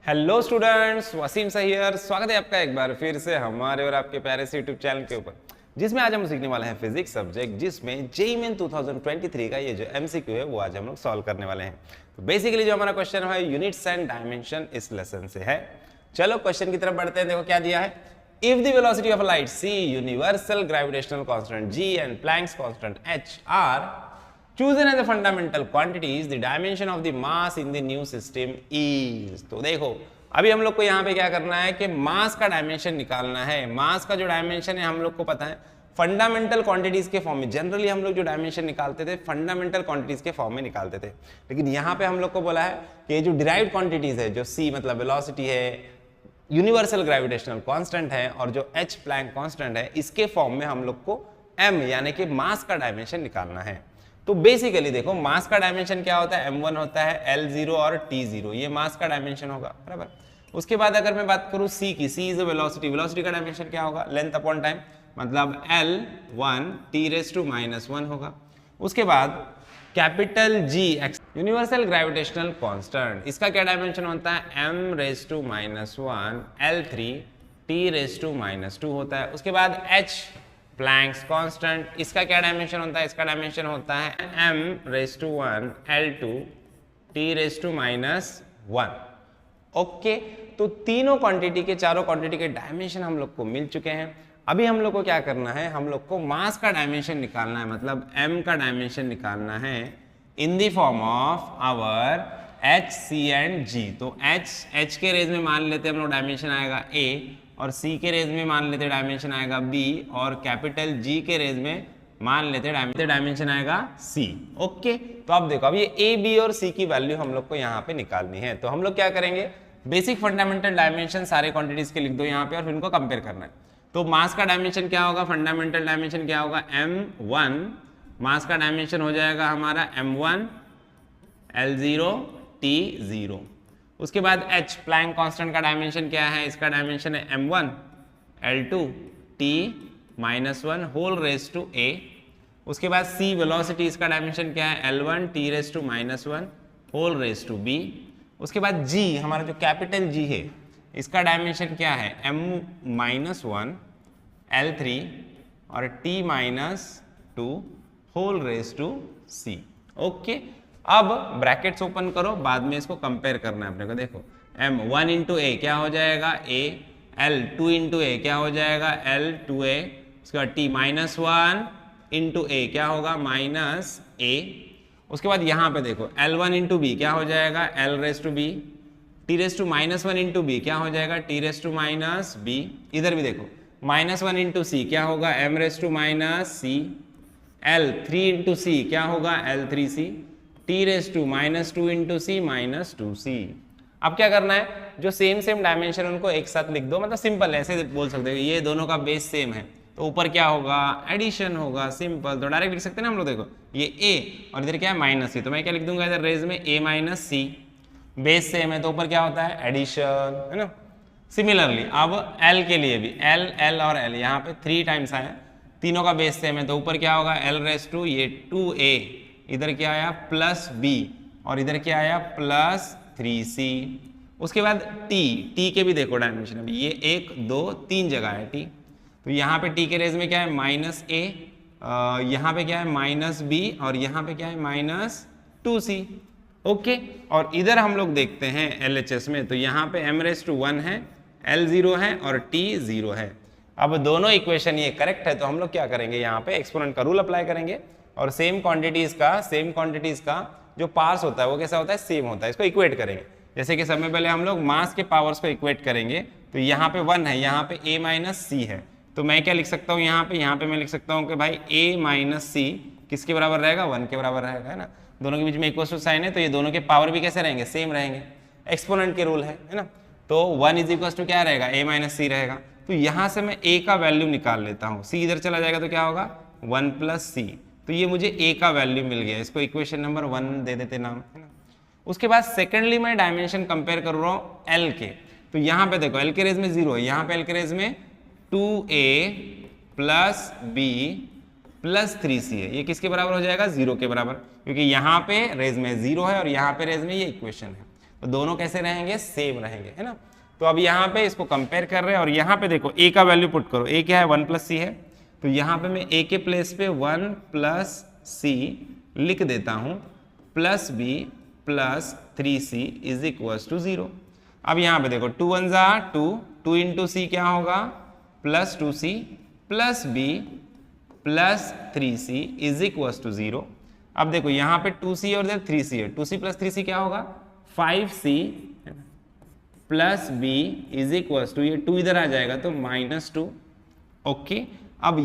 Hello students, Wasim Sahir स्वागत है आपका एक बार फिर से हमारे और आपके प्यारे से यूट्यूब चैनल के ऊपर, जिसमें आज हम सीखने वाले हैं फिजिक्स सब्जेक्ट, जिसमें जेईई मेन 2023 का ये जो एमसीक्यू है वो आज हम लोग सॉल्व करने वाले हैं। तो बेसिकली जो हमारा क्वेश्चन है यूनिट्स एंड डायमेंशन इस लेसन से है। चलो क्वेश्चन की तरफ बढ़ते हैं। देखो क्या दिया है, if the velocity of light c, universal gravitational constant g and Planck's constant h are chosen as the fundamental quantities, the dimension of the mass in the new system is। तो देखो अभी हम लोग को यहाँ पे क्या करना है कि मास का डायमेंशन निकालना है। मास का जो डायमेंशन है हम लोग को पता है फंडामेंटल क्वांटिटीज के फॉर्म में। जनरली हम लोग जो डायमेंशन निकालते थे फंडामेंटल क्वांटिटीज के फॉर्म में निकालते थे, लेकिन यहाँ पे हम लोग को बोला है कि जो डिराइव्ड क्वांटिटीज है, जो c मतलब वेलोसिटी है, यूनिवर्सल ग्रेविटेशनल कांस्टेंट है और जो h प्लैंक कांस्टेंट है, इसके फॉर्म में हम लोग को m यानी कि मास का डायमेंशन निकालना है। तो बेसिकली देखो मास का डायमेंशन क्या होता है, m1 होता है, L0 और T0, ये मास का डायमेंशन होगा, बराबर। उसके बाद अगर मैं बात करूं c की, c इज वेलोसिटी, वेलोसिटी का डायमेंशन क्या होगा, लेंथ अपॉन टाइम, मतलब L1 T⁻⁻1 होगा। उसके बाद capital G universal gravitational constant, इसका क्या डायमेंशन होता है, m⁻⁻1 L3 T⁻⁻2 होता है। उसके बाद h प्लैंक्स कांस्टेंट, इसका क्या डायमेंशन होता है, इसका डायमेंशन होता है m⁻1 L2 T⁻⁻1। ओके, तो तीनों क्वांटिटी के, चारों क्वांटिटी के डायमेंशन हम लोग को मिल चुके हैं। अभी हम लोग को क्या करना है, हम लोग को मास का डायमेंशन निकालना है, मतलब m का डायमेंशन निकालना है in the form of our h, c and g। तो h के रेज में मान लेते हैं हम लोग डायमेंशन आएगा a, और c के रेज में मान लेते डायमेंशन आएगा b, और कैपिटल G के रेज में मान लेते डायमेंशन आएगा c। ओके, तो अब देखो अब ये a, b और c की वैल्यू हम लोग को यहाँ पे निकालनी है। तो हम लोग क्या करेंगे, बेसिक फंडामेंटल डायमेंशन सारे क्वांटिटीज के लिख दो यहाँ पे और फिर इनको कंपेयर करना है। तो मास का डायमेंशन क्या होगा, फंडामेंटल डायमेंशन क्या होगा, m1, मास का डायमेंशन हो जाएगा हमारा m1 L0 T0। उसके बाद h प्लैंक कांस्टेंट का डायमेंशन क्या है, इसका डायमेंशन है m1 L2 T⁻1 whole raise to a। उसके बाद c वेलोसिटी, इसका डायमेंशन क्या है, L1 T⁻⁻1 whole raise to b। उसके बाद g हमारा जो कैपिटल G है, इसका डायमेंशन क्या है, m⁻1 L3 और T⁻2 whole raise to c। Okay, अब ब्रैकेट्स ओपन करो, बाद में इसको कंपेयर करना है अपने को। देखो m1 इंटू ए क्या हो जाएगा a, L2 इंटू ए क्या हो जाएगा L2a, उसके बाद T⁻1 इंटू ए क्या होगा माइनस a। उसके बाद यहाँ पे देखो L1 इंटू बी क्या हो जाएगा L raise to B, T⁻1 into B क्या हो जाएगा T⁻⁻b। इधर भी देखो -1 इंटू सी क्या होगा m raise to minus c, L3 into C क्या होगा L3c, T⁻2 इंटू सी -2c। अब क्या करना है, जो सेम डायमेंशन उनको एक साथ लिख दो, मतलब सिंपल है, ऐसे बोल सकते हो ये दोनों का बेस सेम है तो ऊपर क्या होगा, एडिशन होगा, सिंपल। तो डायरेक्ट लिख सकते हैं ना हम लोग। देखो ये a और इधर क्या है -c, तो मैं क्या लिख दूंगा इधर रेज में a - c, बेस सेम है तो ऊपर क्या होता है, एडिशन, है ना। सिमिलरली अब l के लिए भी l और l यहाँ पे 3 टाइम्स आया, तीनों का बेस सेम है तो ऊपर क्या होगा l रेज टू ये 2a, इधर क्या आया प्लस b और इधर क्या आया प्लस 3c। उसके बाद t के भी देखो डायमेंशन, अभी ये 1 2 3 जगह है t, तो यहाँ पे t के रेज में क्या है -a, यहाँ पे क्या है -b और यहाँ पे क्या है -2c। ओके, और इधर हम लोग देखते हैं LHS में, तो यहाँ पे m⁻1 है, L0 है और T0 है। अब दोनों इक्वेशन ये करेक्ट है तो हम लोग क्या करेंगे, यहाँ पे एक्सपोनेंट का रूल अप्लाई करेंगे और सेम क्वांटिटीज का जो पार्स होता है वो कैसा होता है, सेम होता है, इसको इक्वेट करेंगे। जैसे कि सबसे पहले हम लोग मास के पावर्स को इक्वेट करेंगे, तो यहाँ पे 1 है, यहाँ पे a - c है, तो मैं क्या लिख सकता हूँ यहाँ पे मैं लिख सकता हूँ कि भाई a - c किसके बराबर रहेगा, 1 के बराबर रहेगा, है ना। दोनों के बीच में इक्वल टू साइन है तो ये दोनों के पावर भी कैसे रहेंगे, सेम रहेंगे, एक्सपोनेंट के रूल है ना। तो 1 इज इक्वल टू क्या रहेगा, a - c रहेगा। तो यहाँ से मैं a का वैल्यू निकाल लेता हूँ, c इधर चला जाएगा तो क्या होगा 1 + c, तो ये मुझे a का वैल्यू मिल गया, इसको इक्वेशन नंबर 1 दे देते नाम, है ना। उसके बाद सेकेंडली मैं डायमेंशन कंपेयर कर रहा हूँ l के, तो यहाँ पे देखो l के रेज में 0 है, यहाँ पे l के रेज में 2a + b + 3c है, ये किसके बराबर हो जाएगा, 0 के बराबर, क्योंकि यहाँ पे रेज में 0 है और यहाँ पे रेज में ये इक्वेशन है। तो दोनों कैसे रहेंगे, सेम रहेंगे, है ना। तो अब यहाँ पे इसको कंपेयर कर रहे हैं और यहाँ पे देखो a का वैल्यू पुट करो, a क्या है 1 + c है, तो यहाँ पे मैं a के प्लेस पे 1 + c लिख देता हूँ प्लस b + 3c = 0। अब यहाँ पे देखो 2 1 = 2, 2 × c क्या होगा plus 2c plus b plus 3c = 0। अब देखो यहाँ पे 2c और इधर 3c है, 2c + 3c क्या होगा 5c प्लस b = ये 2 इधर आ जाएगा तो -2। ओके, अब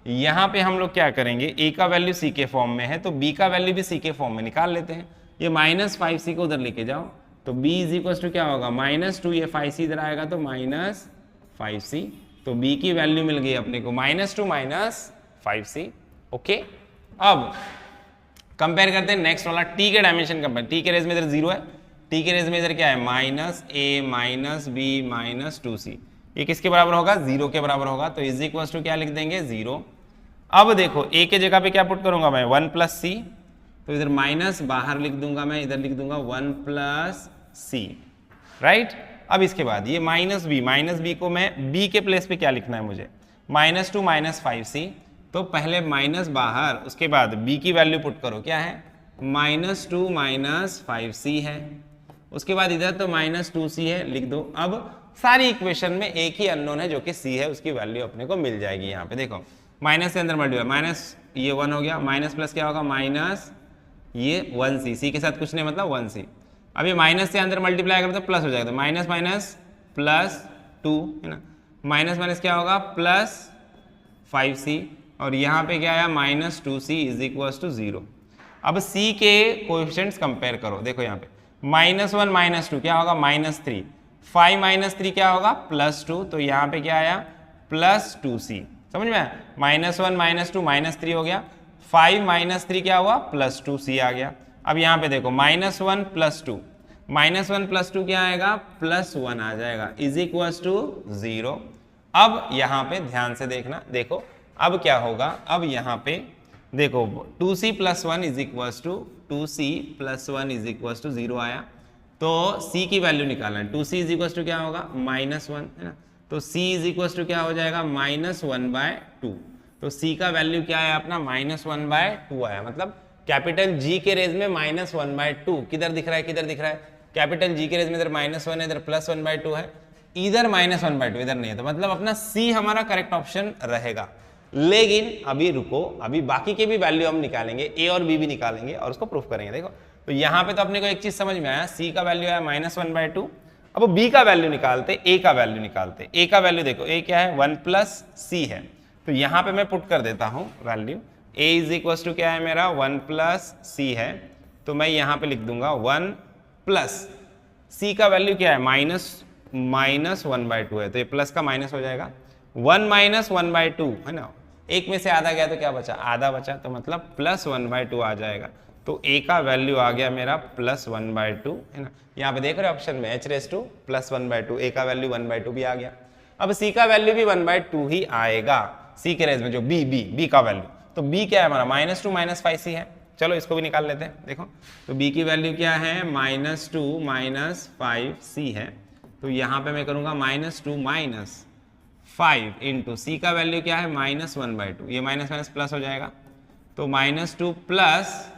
यहाँ पे हम लोग क्या करेंगे, a का वैल्यू c के फॉर्म में है तो b का वैल्यू भी c के फॉर्म में निकाल लेते हैं। ये -5c को उधर लेके जाओ तो b = क्या होगा -2, ये 5c इधर आएगा तो -5c, तो b की वैल्यू मिल गई अपने को -2 -5c। ओके, अब कंपेयर करते हैं नेक्स्ट वाला, t के डायमेंशन कंपेयर, t के रेज में इधर 0 है, t के रेज में इधर क्या है -a -b -2c, ये किसके बराबर होगा 0 के बराबर होगा, तो = क्या लिख देंगे 0। अब देखो a के जगह पे क्या पुट करूंगा मैं 1 + c, तो इधर माइनस बाहर लिख दूंगा मैं, इधर लिख दूंगा 1 + c, राइट। अब इसके बाद ये -b को मैं b के प्लेस पे क्या लिखना है मुझे -2 -5c, तो पहले माइनस बाहर, उसके बाद b की वैल्यू पुट करो, क्या है -2 -5c है, उसके बाद इधर तो -2c है, लिख दो। अब सारी इक्वेशन में एक ही अननोन है जो कि c है, उसकी वैल्यू अपने को मिल जाएगी। यहाँ पे देखो माइनस से अंदर मल्टीप्लाई, माइनस ये 1 हो गया, माइनस प्लस क्या होगा माइनस ये 1c, c के साथ कुछ नहीं मतलब 1c। अब ये माइनस से अंदर मल्टीप्लाई करो तो प्लस हो जाएगा, तो माइनस माइनस प्लस 2 है ना, माइनस माइनस क्या होगा प्लस 5c, और यहाँ पे क्या आया -2c = 0। अब c के कोएफिशिएंट्स कंपेयर करो, देखो यहाँ पे -1 -2 क्या होगा -3, 5 - 3 क्या होगा +2, तो यहाँ पे क्या आया +2c, समझ में आया, -1 -2 -3 हो गया, 5 - 3 क्या हुआ +2c आ गया। अब यहाँ पे देखो -1 + 2, -1 + 2 क्या आएगा +1 आ जाएगा = 0। अब यहाँ पे ध्यान से देखना, देखो अब क्या होगा, अब यहाँ पे देखो 2c + 1 = 0 आया, तो c की वैल्यू निकालना है, 2c = क्या होगा -1 है ना, तो c = क्या हो जाएगा -1/2, तो c का वैल्यू क्या है अपना -1/2 आया, मतलब कैपिटल G के रेज में -1/2 किधर दिख रहा है, किधर दिख रहा है, कैपिटल G के रेज में इधर -1 है, इधर +1/2 है, इधर -1/2 इधर नहीं है, तो मतलब अपना C हमारा करेक्ट ऑप्शन रहेगा। लेकिन अभी रुको, अभी बाकी के भी वैल्यू हम निकालेंगे, A और B भी निकालेंगे और उसको प्रूफ करेंगे। देखो तो यहाँ पे तो अपने को एक चीज समझ में आया, C का वैल्यू आया -1/2, अब B का वैल्यू निकालते, A का वैल्यू निकालते। A का वैल्यू देखो A क्या है 1 + c है, तो यहाँ पे मैं पुट कर देता हूँ वैल्यू, A = क्या है मेरा 1 + c है, तो मैं यहाँ पे लिख दूंगा 1 + c का वैल्यू क्या है -1/2 है, तो ये प्लस का माइनस हो जाएगा, 1 - 1/2 है ना, एक में से आधा गया तो क्या बचा आधा बचा, तो मतलब +1/2 आ जाएगा, तो a का वैल्यू आ गया मेरा +1/2 है ना। यहाँ पे देख रहे हो ऑप्शन में h⁻² +1/2, a का वैल्यू 1/2 भी आ गया। अब c का वैल्यू भी 1/2 ही आएगा, c के रेज में जो b का वैल्यू, तो b क्या है हमारा -2 -5c है, चलो इसको भी निकाल लेते हैं। देखो तो b की वैल्यू क्या है -2 -5c है, तो यहाँ पे मैं करूँगा -2 -5 इंटू c का वैल्यू क्या है -1/2, ये माइनस माइनस प्लस हो जाएगा, तो -2 +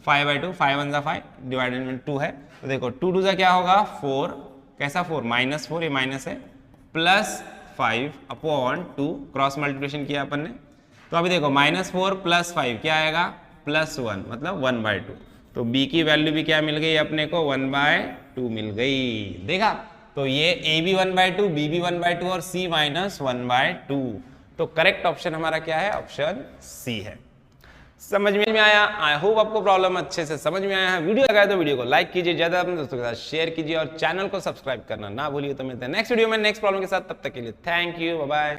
5/2, 5 1 5 डिवाइडेड में 2 है, तो देखो 2 2 क्या होगा 4, कैसा 4 -4, ये माइनस है, +5/2 क्रॉस मल्टीप्लिकेशन किया अपन ने, तो अभी देखो -4 + 5 क्या आएगा +1, मतलब 1/2, तो b की वैल्यू भी क्या मिल गई अपने को 1/2 मिल गई। देखा, तो ये a भी 1/2, b भी 1/2 और c -1/2, तो करेक्ट ऑप्शन हमारा क्या है ऑप्शन c है। समझ में आया? आई होप आपको प्रॉब्लम अच्छे से समझ में आया है। वीडियो लगाए तो वीडियो को लाइक कीजिए, ज्यादा अपने दोस्तों के साथ शेयर कीजिए और चैनल को सब्सक्राइब करना ना भूलिए। तो मिलते हैं नेक्स्ट वीडियो में नेक्स्ट प्रॉब्लम के साथ, तब तक के लिए थैंक यू, बाय बाय।